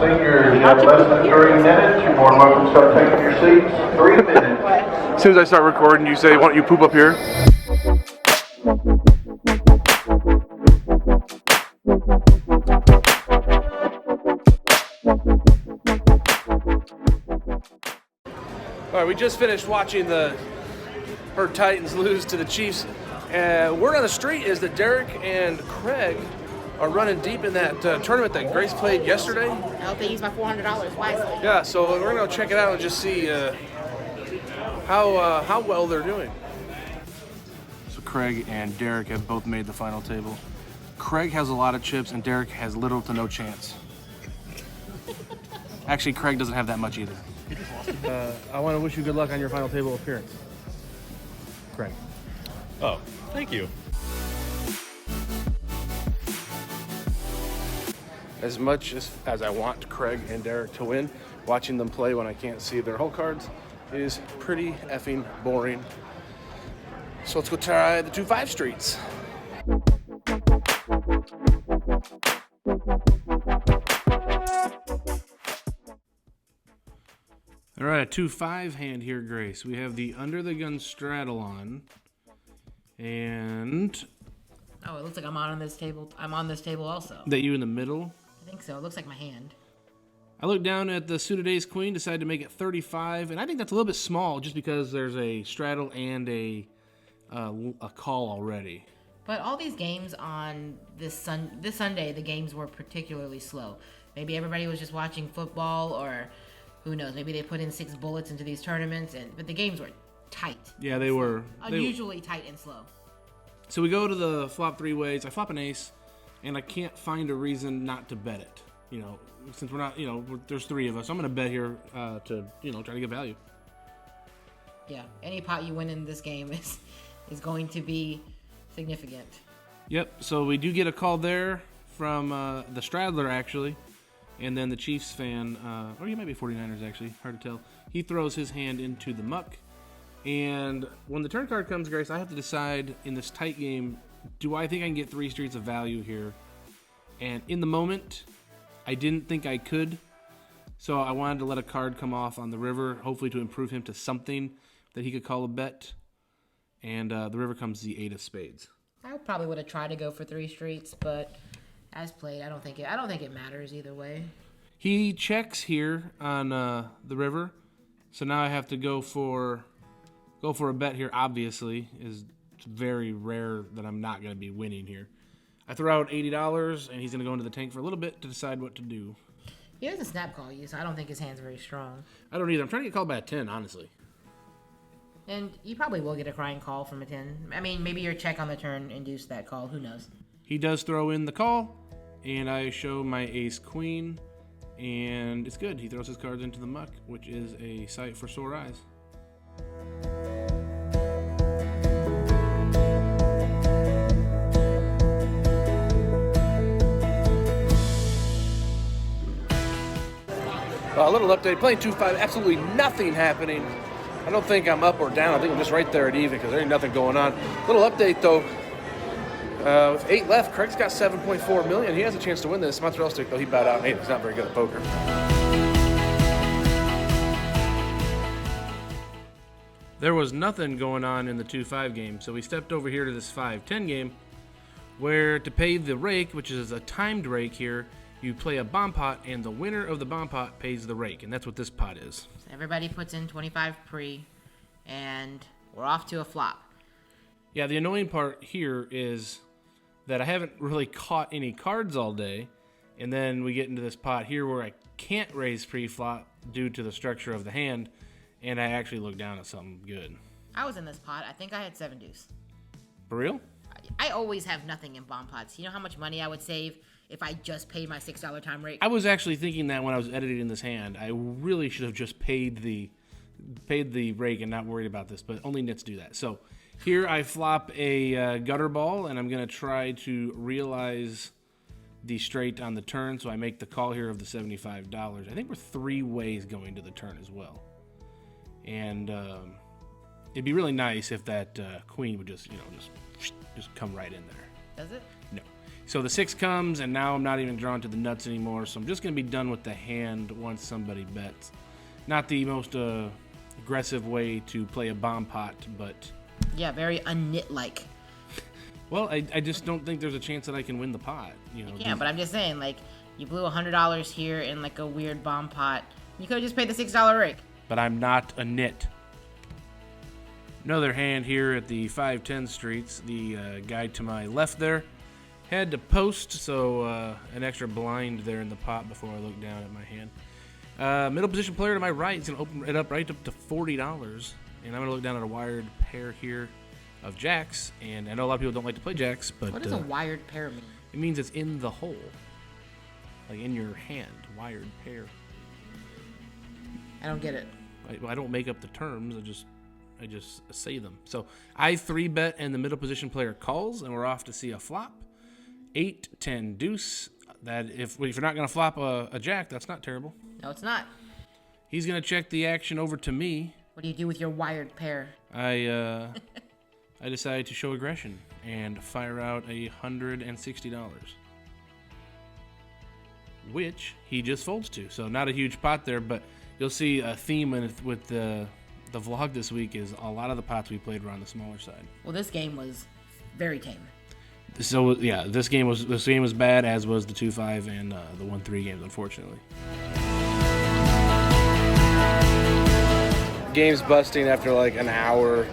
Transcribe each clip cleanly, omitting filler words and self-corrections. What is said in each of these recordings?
Seniors, you have less than 3 minutes. You're more than welcome to start taking your seats. 3 minutes. As soon as I start recording, you say, why don't you poop up here? All right, we just finished watching the Herd Titans lose to the Chiefs. Word on the street is that Derek and Craig are running deep in that tournament that Grace played yesterday. I hope they use my $400 wisely. Yeah, so we're going to check it out and just see how well they're doing. So Craig and Derek have both made the final table. Craig has a lot of chips and Derek has little to no chance. Actually, Craig doesn't have that much either. I want to wish you good luck on your final table appearance. Craig. Oh, thank you. As much as I want Craig and Derek to win, watching them play when I can't see their hole cards is pretty effing boring. So let's go try the 2-5 streets. All right, a 2-5 hand here, Grace. We have the under the gun straddle on, and Oh, it looks like I'm on this table. I'm on this table also. that you in the middle. I think so. It looks like my hand. I looked down at the suited ace queen, decided to make it 35, and I think that's a little bit small just because there's a straddle and a call already. But all these games on this Sunday, the games were particularly slow. Maybe everybody was just watching football, or who knows? Maybe they put in 6 bullets into these tournaments, but the games were tight. Yeah, they were Unusually tight and slow. So we go to the flop 3 ways. I flop an ace, and I can't find a reason not to bet it. You know, since we're not, there's 3 of us. I'm going to bet here to, try to get value. Yeah, any pot you win in this game is going to be significant. Yep, so we do get a call there from the Stradler, actually. And then the Chiefs fan, or he might be 49ers, actually. Hard to tell. He throws his hand into the muck. And when the turn card comes, Grace, I have to decide in this tight game, do I think I can get 3 streets of value here? And in the moment, I didn't think I could. So I wanted to let a card come off on the river, hopefully to improve him to something that he could call a bet. And the river comes the 8 of spades. I probably would have tried to go for 3 streets, but as played, I don't think it matters either way. He checks here on the river. So now I have to go for a bet here, obviously. It's very rare that I'm not going to be winning here. I throw out $80, and he's going to go into the tank for a little bit to decide what to do. He doesn't snap call you, so I don't think his hand's very strong. I don't either. I'm trying to get called by a 10, honestly. And you probably will get a crying call from a 10. I mean, maybe your check on the turn induced that call. Who knows? He does throw in the call, and I show my ace-queen, and it's good. He throws his cards into the muck, which is a sight for sore eyes. A little update, playing 2-5, absolutely nothing happening. I don't think I'm up or down. I think I'm just right there at even because there ain't nothing going on. Little update though, with 8 left, Craig's got 7.4 million. He has a chance to win this. Mozzarella stick though, he bowed out in 8. He's not very good at poker. There was nothing going on in the 2-5 game, so we stepped over here to this 5-10 game where to pay the rake, which is a timed rake here, you play a bomb pot, and the winner of the bomb pot pays the rake, and that's what this pot is. Everybody puts in 25 pre, and we're off to a flop. Yeah, the annoying part here is that I haven't really caught any cards all day, and then we get into this pot here where I can't raise pre-flop due to the structure of the hand, and I actually look down at something good. I was in this pot. I think I had 7 deuce. For real? I always have nothing in bomb pots. You know how much money I would save if I just paid my $6 time rate? I was actually thinking that when I was editing this hand. I really should have just paid the rake and not worried about this, but only nits do that. So here I flop a gutter ball, and I'm going to try to realize the straight on the turn, so I make the call here of the $75. I think we're 3 ways going to the turn as well. And it'd be really nice if that queen would just come right in there. Does it? No. So the 6 comes, and now I'm not even drawn to the nuts anymore. So I'm just going to be done with the hand once somebody bets. Not the most aggressive way to play a bomb pot, but... Yeah, very unknit-like. Well, I just don't think there's a chance that I can win the pot. Yeah, but I'm just saying, like, you blew $100 here in, like, a weird bomb pot. You could have just paid the $6 rake. But I'm not a nit. Another hand here at the 510 streets. The guy to my left there had to post, so an extra blind there in the pot before I look down at my hand. Middle position player to my right is going to open it up right up to $40. And I'm going to look down at a wired pair here of jacks. And I know a lot of people don't like to play jacks, but... What does a wired pair mean? It means it's in the hole. Like in your hand. Wired pair. I don't get it. I don't make up the terms. I just say them. So I 3-bet and the middle position player calls, and we're off to see a flop. 8, 10, deuce. That if you're not going to flop a jack, that's not terrible. No, it's not. He's going to check the action over to me. What do you do with your wired pair? I decided to show aggression and fire out $160, which he just folds to. So not a huge pot there, but you'll see a theme with the vlog this week is a lot of the pots we played were on the smaller side. Well, this game was very tame. So yeah, this game was bad, as was the 2-5 and the 1-3 games, unfortunately. Game's busting after like an hour.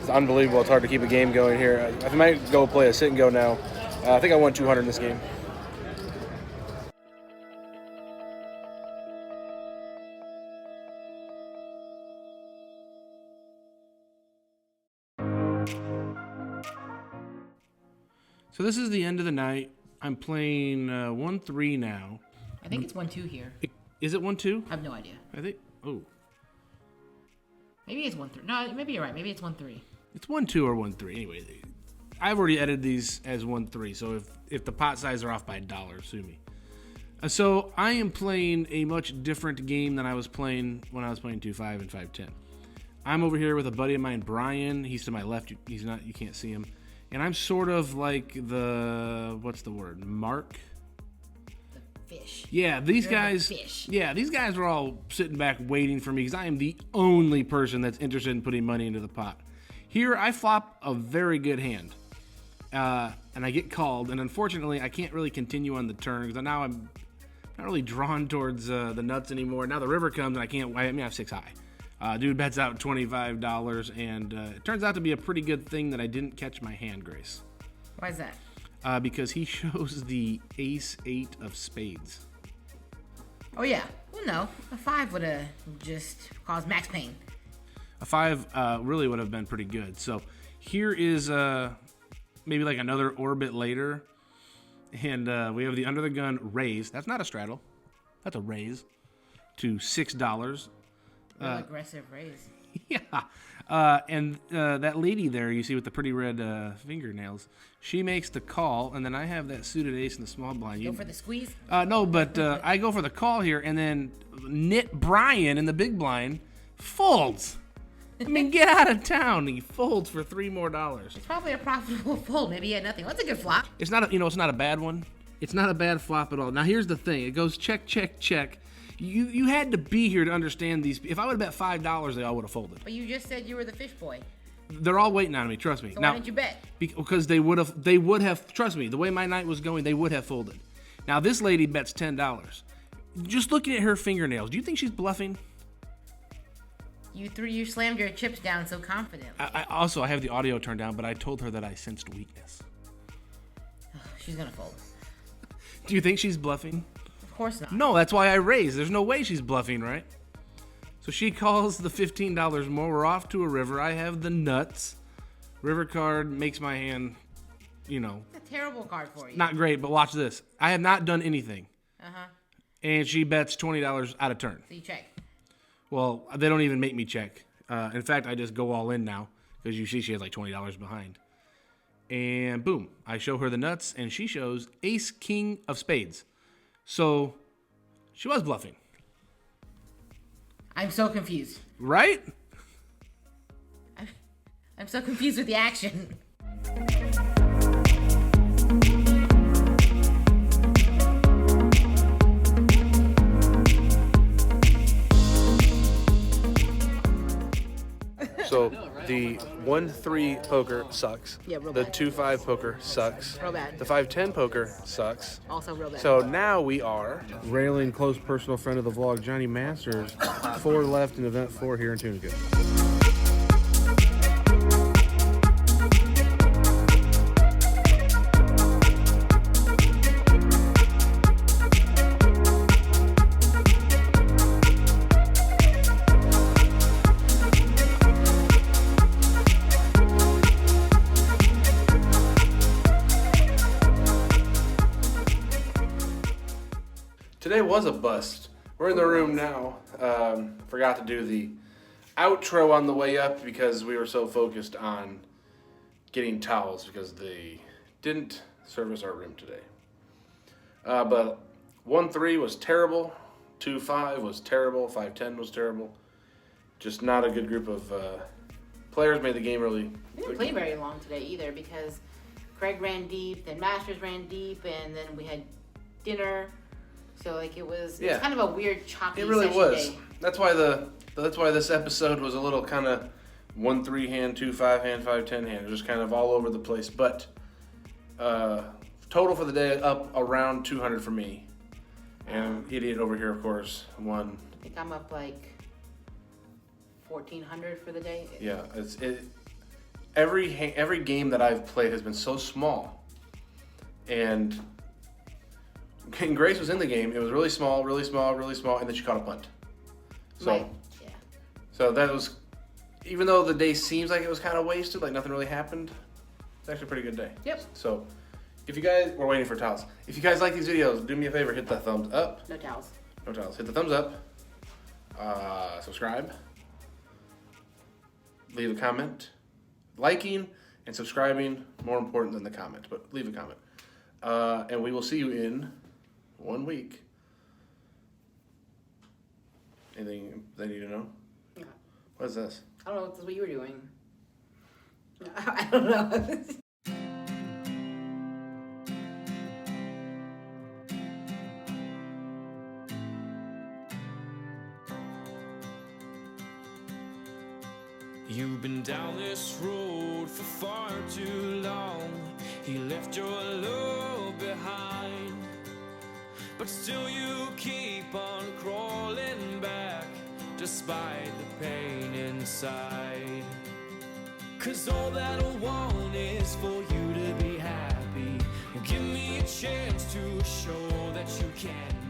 It's unbelievable. It's hard to keep a game going here. I might go play a sit and go now. I think I won 200 in this game. So this is the end of the night. I'm playing 1-3 now. I think it's 1-2 here. Is it 1-2? I have no idea. I think. Oh. Maybe it's 1-3. No, maybe you're right. Maybe it's 1-3. It's 1-2 or 1-3. Anyway, I've already edited these as 1-3. So if the pot size are off by $1, sue me. So I am playing a much different game than I was playing when I was playing 2-5 and 5-10. I'm over here with a buddy of mine, Brian. He's to my left. He's not. You can't see him. And I'm sort of like what's the word? Mark? The fish. Yeah, these You're guys. the fish. Yeah, these guys are all sitting back waiting for me because I am the only person that's interested in putting money into the pot. Here, I flop a very good hand, and I get called. And unfortunately, I can't really continue on the turn because now I'm not really drawn towards the nuts anymore. Now the river comes, and I can't. I have 6 high. Dude bets out $25, and it turns out to be a pretty good thing that I didn't catch my hand, Grace. Why is that? Because he shows the ace-8 of spades. Oh, yeah. Well, no. A 5 would have just caused max pain. A 5 really would have been pretty good. So here is maybe like another orbit later, and we have the under the gun raise. That's not a straddle. That's a raise to $6. Real aggressive raise. Yeah. And that lady there you see with the pretty red fingernails, she makes the call, and then I have that suited ace in the small blind. Go for the squeeze? No, but I go for the call here, and then Knit Brian in the big blind folds. I mean, get out of town. He folds for $3 more. It's probably a profitable fold. Maybe he had nothing. That's a good flop. It's not it's not a bad one. It's not a bad flop at all. Now, here's the thing. It goes check, check, check. You had to be here to understand these. If I would have bet $5, they all would have folded. But you just said you were the fish boy. They're all waiting on me. Trust me. So now, why didn't you bet? Because they would have. Trust me. The way my night was going, they would have folded. Now this lady bets $10. Just looking at her fingernails, do you think she's bluffing? You slammed your chips down so confidently. I have the audio turned down, but I told her that I sensed weakness. She's gonna fold. Do you think she's bluffing? Of course not. No, that's why I raised. There's no way she's bluffing, right? So she calls the $15 more. We're off to a river. I have the nuts. River card makes my hand, It's a terrible card for you. not great, but watch this. I have not done anything. Uh-huh. And she bets $20 out of turn. So you check. Well, they don't even make me check. In fact, I just go all in now because you see she has like $20 behind. And boom, I show her the nuts, and she shows ace king of spades. So she was bluffing. I'm so confused. Right? I'm so confused with the action. The 1-3 poker sucks. Yeah, real The bad. 2-5 poker sucks. Real bad. The 5-10 poker sucks. Also real bad. So now we are railing close personal friend of the vlog, Johnny Masters. 4 left in event 4 here in Tunica. Today was a bust. We're in the room now. Forgot to do the outro on the way up because we were so focused on getting towels because they didn't service our room today. But 1-3 was terrible. 2-5 was terrible. 5-10 was terrible. Just not a good group of players. Made the game really. We didn't play very long today either because Craig ran deep, then Masters ran deep, and then we had dinner. So like it was kind of a weird choppy. It really was. Day. That's why this episode was a little kind of 1-3 hand, 2-5 hand, 5-10 hand, just kind of all over the place. But total for the day up around 200 for me, and idiot over here, of course, won. I think I'm up like 1,400 for the day. Yeah, every game that I've played has been so small, and Grace was in the game. It was really small, really small, really small, and then she caught a punt. So, Right. Yeah. So that was, even though the day seems like it was kind of wasted, like nothing really happened, it's actually a pretty good day. Yep. So, if you guys, we're waiting for towels. If you guys like these videos, do me a favor, hit the thumbs up. No towels. No towels. Hit the thumbs up. Subscribe. Leave a comment. Liking and subscribing, more important than the comment, but leave a comment. And we will see you in 1 week. Anything they need to know? Yeah. What is this? I don't know if this is what you were doing. I don't know. You've been down this road for far too long. He left your love behind, but still you keep on crawling back despite the pain inside. 'Cause all that I want is for you to be happy. Give me a chance to show that you can